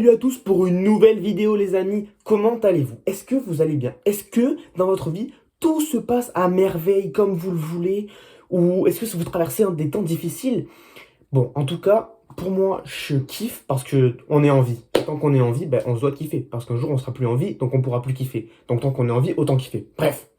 Salut à tous pour une nouvelle vidéo les amis, comment allez-vous? Est-ce que vous allez bien? Est-ce que dans votre vie, tout se passe à merveille comme vous le voulez? Ou est-ce que vous traversez des temps difficiles? Bon, en tout cas, pour moi, je kiffe parce que on est en vie. Tant qu'on est en vie, ben, on se doit kiffer. Parce qu'un jour, on sera plus en vie, donc on pourra plus kiffer. Donc tant qu'on est en vie, autant kiffer. Bref,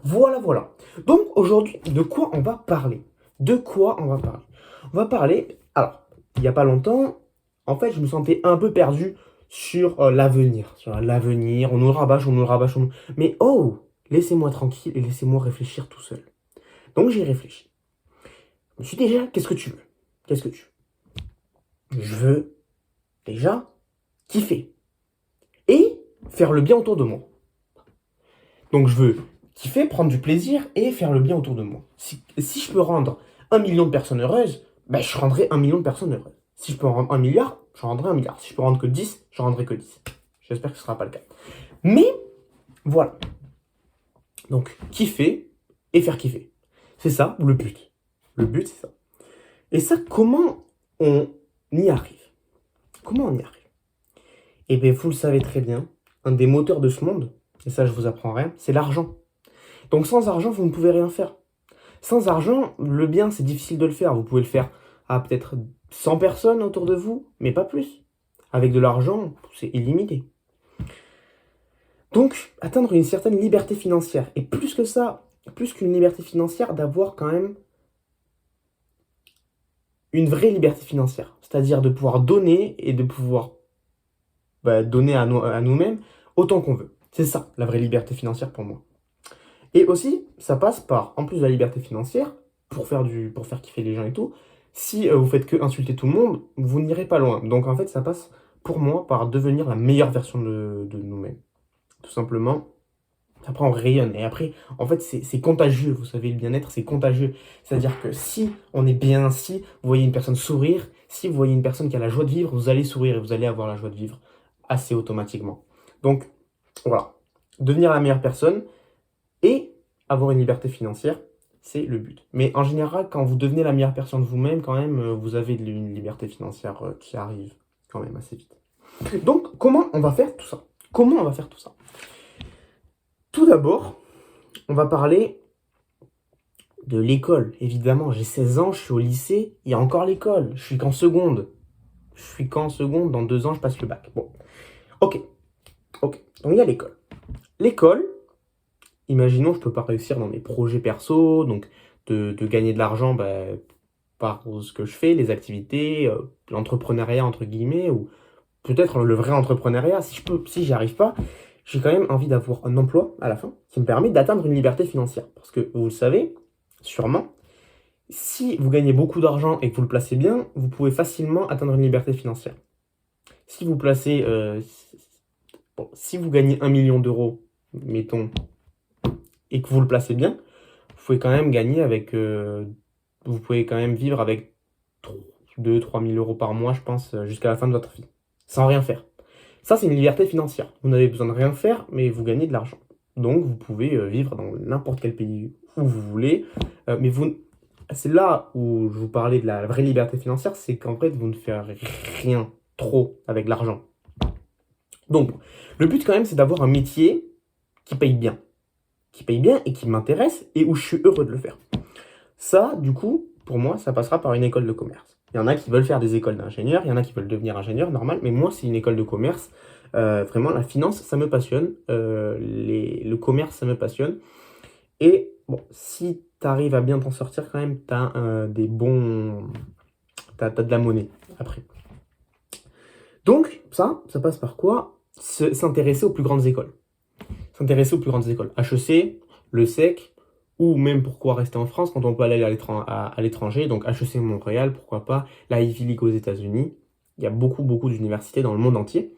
voilà. Donc aujourd'hui, de quoi on va parler? De quoi on va parler? On va parler, alors, il n'y a pas longtemps, en fait, je me sentais un peu perdu sur l'avenir. Sur l'avenir, on nous rabâche, on nous rabâche, Mais oh, laissez-moi tranquille et laissez-moi réfléchir tout seul. Donc j'ai réfléchi. Je me suis dit déjà, qu'est-ce que tu veux? Qu'est-ce que tu veux? Je veux déjà kiffer et faire le bien autour de moi. Donc je veux kiffer, prendre du plaisir et faire le bien autour de moi. Si je peux rendre 1 million de personnes heureuses, ben je rendrai 1 million de personnes heureuses. Si je peux en rendre 1 milliard, je rendrai 1 milliard. Si je peux rendre que 10, je rendrai que 10. J'espère que ce ne sera pas le cas. Mais voilà. Donc kiffer et faire kiffer. C'est ça le but. Le but, c'est ça. Et ça, comment on y arrive? Comment on y arrive? Eh bien, vous le savez très bien, un des moteurs de ce monde, et ça je vous apprends rien, c'est l'argent. Donc sans argent, vous ne pouvez rien faire. Sans argent, le bien, c'est difficile de le faire. Vous pouvez le faire à peut-être 100 personnes autour de vous, mais pas plus. Avec de l'argent, c'est illimité. Donc, atteindre une certaine liberté financière. Et plus que ça, plus qu'une liberté financière, d'avoir quand même une vraie liberté financière. C'est-à-dire de pouvoir donner et de pouvoir donner à nous-mêmes autant qu'on veut. C'est ça, la vraie liberté financière pour moi. Et aussi, ça passe par, en plus de la liberté financière, pour faire kiffer les gens et tout, si vous faites que insulter tout le monde, vous n'irez pas loin. Donc en fait, ça passe pour moi par devenir la meilleure version de nous-mêmes. Tout simplement. Après, on rayonne. Et après, en fait, c'est contagieux. Vous savez, le bien-être, c'est contagieux. C'est-à-dire que si on est bien, si vous voyez une personne sourire, si vous voyez une personne qui a la joie de vivre, vous allez sourire et vous allez avoir la joie de vivre assez automatiquement. Donc, voilà. Devenir la meilleure personne et avoir une liberté financière, c'est le but. Mais en général, quand vous devenez la meilleure personne de vous-même, quand même, vous avez une liberté financière qui arrive quand même assez vite. Donc, comment on va faire tout ça? Comment on va faire tout ça? Tout d'abord, on va parler de l'école. Évidemment, j'ai 16 ans, je suis au lycée, il y a encore l'école. Je suis qu'en seconde. Dans 2 ans, je passe le bac. Bon, ok. Donc, il y a l'école. L'école, imaginons, je peux pas réussir dans mes projets perso, donc de gagner de l'argent par ce que je fais, les activités, l'entrepreneuriat entre guillemets, ou peut-être le vrai entrepreneuriat. Si j'y arrive pas, j'ai quand même envie d'avoir un emploi à la fin qui me permet d'atteindre une liberté financière. Parce que vous le savez, sûrement, si vous gagnez beaucoup d'argent et que vous le placez bien, vous pouvez facilement atteindre une liberté financière. Si vous placez, si vous gagnez 1 million d'euros, mettons, et que vous le placez bien, vous pouvez quand même gagner avec, vous pouvez quand même vivre avec 2-3 000 euros par mois, je pense, jusqu'à la fin de votre vie, sans rien faire. Ça, c'est une liberté financière. Vous n'avez besoin de rien faire, mais vous gagnez de l'argent. Donc, vous pouvez vivre dans n'importe quel pays où vous voulez. Mais c'est là où je vous parlais de la vraie liberté financière, c'est qu'en fait, vous ne faites rien trop avec l'argent. Donc, le but quand même, c'est d'avoir un métier qui paye bien. Qui paye bien et qui m'intéresse et où je suis heureux de le faire. Ça, du coup, pour moi, ça passera par une école de commerce. Il y en a qui veulent faire des écoles d'ingénieurs, il y en a qui veulent devenir ingénieur, normal, mais moi, c'est une école de commerce. Vraiment, la finance, ça me passionne. Le commerce, ça me passionne. Et bon, si tu arrives à bien t'en sortir, quand même, tu as t'as de la monnaie après. Donc, ça passe par quoi? S'intéresser aux plus grandes écoles. S'intéresser aux plus grandes écoles. HEC, le SEC, ou même pourquoi rester en France quand on peut aller à l'étranger. Donc HEC Montréal, pourquoi pas, la Ivy League aux États-Unis. Il y a beaucoup d'universités dans le monde entier.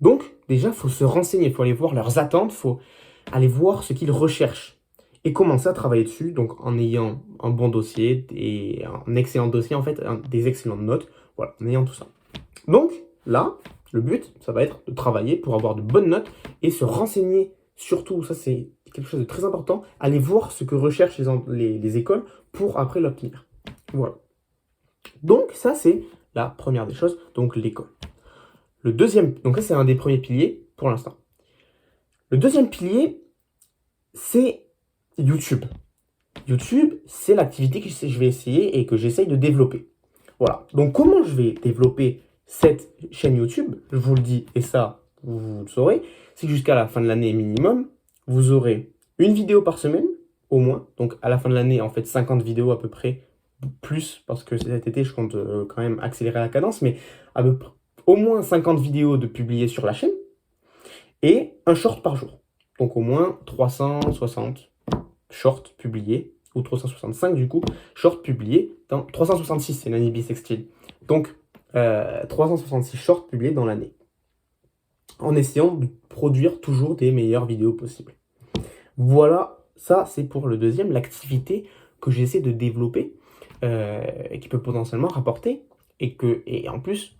Donc déjà, il faut se renseigner, il faut aller voir leurs attentes, il faut aller voir ce qu'ils recherchent et commencer à travailler dessus. Donc en ayant un bon dossier et un excellent dossier, en fait, des excellentes notes. Voilà, en ayant tout ça. Donc là, le but, ça va être de travailler pour avoir de bonnes notes et se renseigner. Surtout, ça c'est quelque chose de très important, aller voir ce que recherchent les écoles pour après l'obtenir. Voilà. Donc ça c'est la première des choses, donc l'école. Le deuxième, donc ça c'est un des premiers piliers pour l'instant. Le deuxième pilier, c'est YouTube. YouTube, c'est l'activité que je vais essayer et que j'essaye de développer. Voilà. Donc comment je vais développer cette chaîne YouTube? Je vous le dis, et ça, vous le saurez, c'est que jusqu'à la fin de l'année minimum, vous aurez une vidéo par semaine, au moins. Donc à la fin de l'année, en fait, 50 vidéos à peu près, plus, parce que cet été, je compte quand même accélérer la cadence, mais à peu près, au moins 50 vidéos de publier sur la chaîne, et un short par jour. Donc au moins 360 shorts publiés, ou 365 du coup, shorts publiés dans 366, c'est l'année bissextile. Donc 366 shorts publiés dans l'année. En essayant de produire toujours des meilleures vidéos possibles. Voilà, ça c'est pour le deuxième, l'activité que j'essaie de développer et qui peut potentiellement rapporter. Et en plus,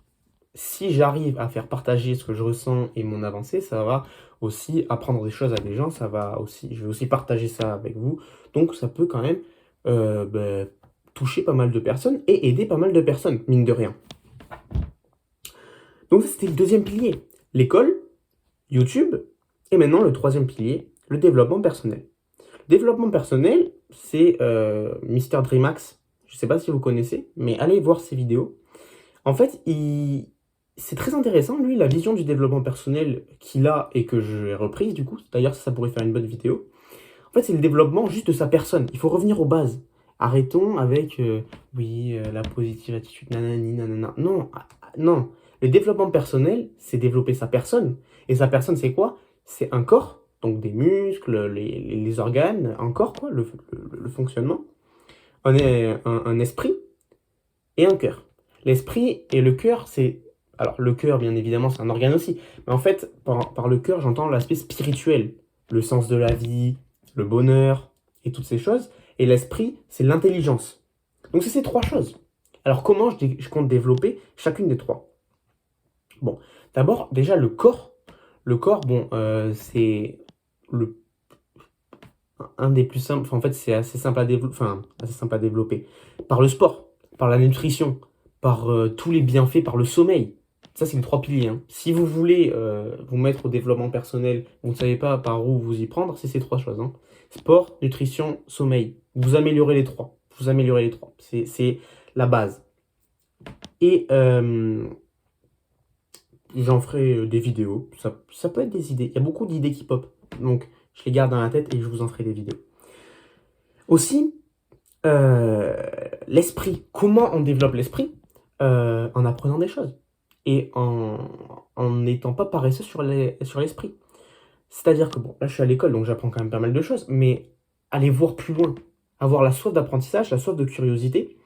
si j'arrive à faire partager ce que je ressens et mon avancée, ça va aussi apprendre des choses à des gens, je vais aussi partager ça avec vous. Donc ça peut quand même toucher pas mal de personnes et aider pas mal de personnes, mine de rien. Donc ça c'était le deuxième pilier, l'école, YouTube, et maintenant le troisième pilier, le développement personnel. Le développement personnel, c'est Mister Dreamax, je ne sais pas si vous connaissez, mais allez voir ses vidéos. En fait, c'est très intéressant, lui, la vision du développement personnel qu'il a et que j'ai reprise, du coup. D'ailleurs, ça pourrait faire une bonne vidéo. En fait, c'est le développement juste de sa personne. Il faut revenir aux bases. Arrêtons avec, la positive attitude, nanani, nanana. Non, non. Le développement personnel, c'est développer sa personne. Et sa personne, c'est quoi? C'est un corps, donc des muscles, les organes, un corps, quoi, le fonctionnement. Un esprit et un cœur. L'esprit et le cœur, c'est... Alors, le cœur, bien évidemment, c'est un organe aussi. Mais en fait, par le cœur, j'entends l'aspect spirituel. Le sens de la vie, le bonheur et toutes ces choses. Et l'esprit, c'est l'intelligence. Donc, c'est ces trois choses. Alors, comment je compte développer chacune des trois? Bon, d'abord, déjà, le corps. Le corps, bon, c'est un des plus simples. Enfin, en fait, c'est assez simple à développer. Enfin, assez simple à développer. Par le sport, par la nutrition, par tous les bienfaits, par le sommeil. Ça, c'est les trois piliers. Hein. Si vous voulez vous mettre au développement personnel, vous ne savez pas par où vous y prendre, c'est ces trois choses. Hein. Sport, nutrition, sommeil. Vous améliorez les trois. Vous améliorez les trois. C'est la base. Et j'en ferai des vidéos. Ça peut être des idées. Il y a beaucoup d'idées qui pop. Donc, je les garde dans la tête et je vous en ferai des vidéos. Aussi, l'esprit. Comment on développe l'esprit? En apprenant des choses. Et en n'étant pas paresseux sur l'esprit. C'est-à-dire que, bon, là je suis à l'école, donc j'apprends quand même pas mal de choses, mais aller voir plus loin, avoir la soif d'apprentissage, la soif de curiosité,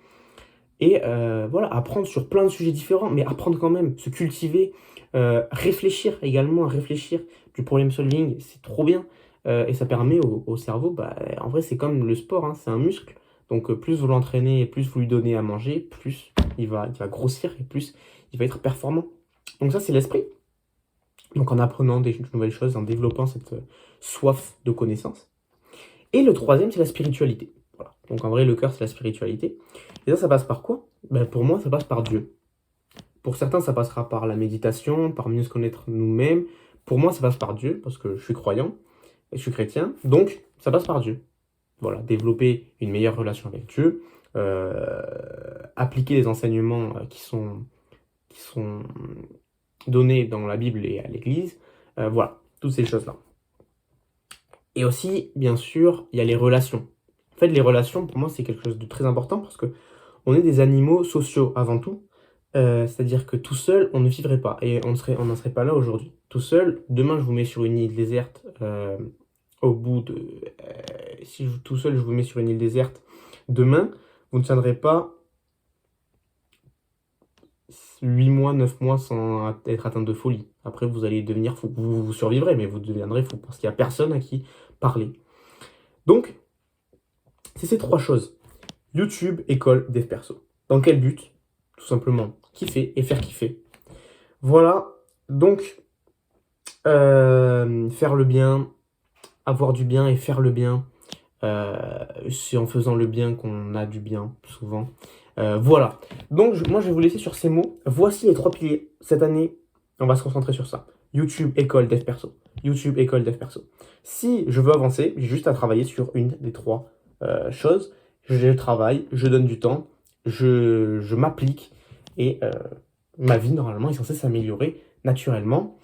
et voilà, apprendre sur plein de sujets différents, mais apprendre quand même, se cultiver, réfléchir également, réfléchir, du problem solving, c'est trop bien, et ça permet au cerveau, en vrai c'est comme le sport, hein, c'est un muscle, donc plus vous l'entraînez, plus vous lui donnez à manger, plus il va grossir, et plus il va être performant. Donc ça c'est l'esprit. Donc en apprenant des nouvelles choses, en développant cette soif de connaissance. Et le troisième, c'est la spiritualité. Voilà. Donc en vrai, le cœur, c'est la spiritualité. Et ça passe par quoi? Pour moi, ça passe par Dieu. Pour certains, ça passera par la méditation, par mieux se connaître nous-mêmes. Pour moi, ça passe par Dieu, parce que je suis croyant, et je suis chrétien. Donc, ça passe par Dieu. Voilà, développer une meilleure relation avec Dieu, appliquer les enseignements qui sont donnés dans la Bible et à l'Église. Voilà, toutes ces choses-là. Et aussi, bien sûr, il y a les relations. En fait, les relations, pour moi, c'est quelque chose de très important parce que on est des animaux sociaux avant tout. C'est-à-dire que tout seul, on ne vivrait pas. Et on n'en serait pas là aujourd'hui. Tout seul, demain, je vous mets sur une île déserte. Tout seul, je vous mets sur une île déserte. Demain, vous ne tiendrez pas 8 mois, 9 mois sans être atteint de folie. Après, vous allez devenir fou. Vous survivrez, mais vous deviendrez fou parce qu'il n'y a personne à qui parler. Donc, c'est ces trois choses. YouTube, école, dev perso. Dans quel but? Tout simplement, kiffer et faire kiffer. Voilà, donc, faire le bien, avoir du bien et faire le bien. C'est en faisant le bien qu'on a du bien, souvent. Voilà. Donc, moi, je vais vous laisser sur ces mots. Voici les trois piliers cette année. On va se concentrer sur ça. YouTube, école, dev perso. YouTube, école, dev perso. Si je veux avancer, j'ai juste à travailler sur une des trois choses. Je travaille, je donne du temps, je m'applique et ma vie, normalement, est censée s'améliorer naturellement.